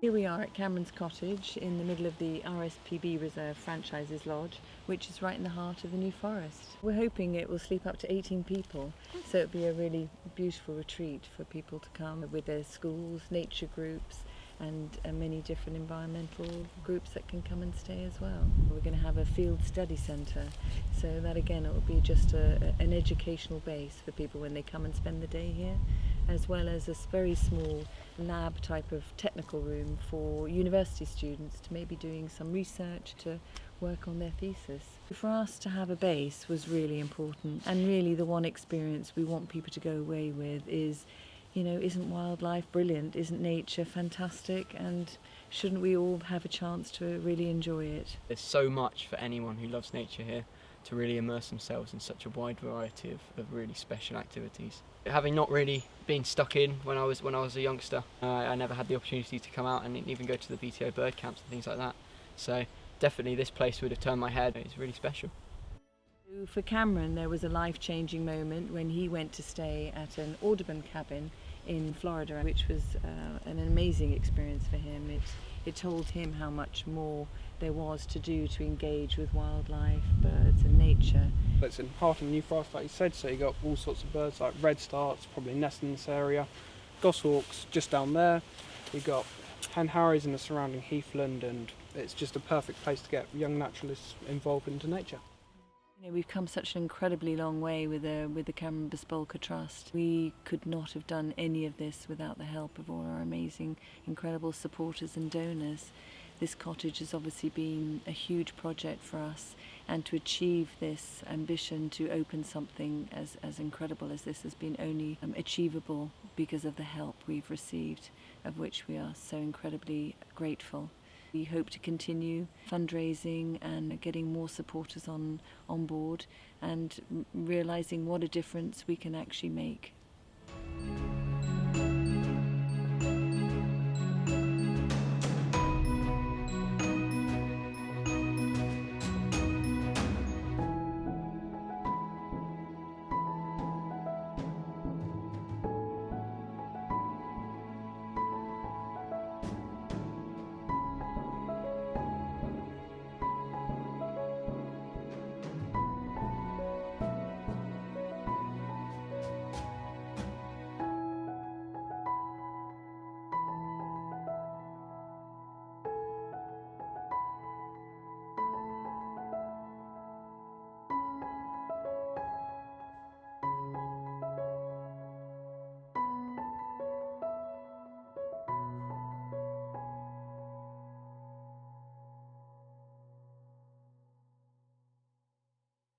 Here we are at Cameron's Cottage in the middle of the RSPB Reserve Franchises Lodge, which is right in the heart of the New Forest. We're hoping it will sleep up to 18 people, so it'll be a really beautiful retreat for people to come with their schools, nature groups, and many different environmental groups that can come and stay as well. We're going to have a field study centre, so that again it will be just an educational base for people when they come and spend the day here, as well as a very small lab type of technical room for university students to maybe doing some research to work on their thesis. For us to have a base was really important, and really the one experience we want people to go away with is, isn't wildlife brilliant? Isn't nature fantastic? And shouldn't we all have a chance to really enjoy it? There's so much for anyone who loves nature here to really immerse themselves in such a wide variety of really special activities. Having not really been stuck in when I was a youngster, I never had the opportunity to come out and even go to the BTO bird camps and things like that. So definitely this place would have turned my head. It's really special. For Cameron, there was a life-changing moment when he went to stay at an Audubon cabin in Florida, which was an amazing experience for him. It told him how much more there was to do to engage with wildlife, birds and nature. It's in heart of the New Forest, like you said, so you got all sorts of birds like redstarts, probably nest in this area, goshawks just down there. You got hen harriers in the surrounding heathland, and it's just a perfect place to get young naturalists involved into nature. We've come such an incredibly long way with the Cameron Bespolka Trust. We could not have done any of this without the help of all our amazing, incredible supporters and donors. This cottage has obviously been a huge project for us, and to achieve this ambition to open something as incredible as this has been only achievable because of the help we've received, of which we are so incredibly grateful. We hope to continue fundraising and getting more supporters on board, and realising what a difference we can actually make.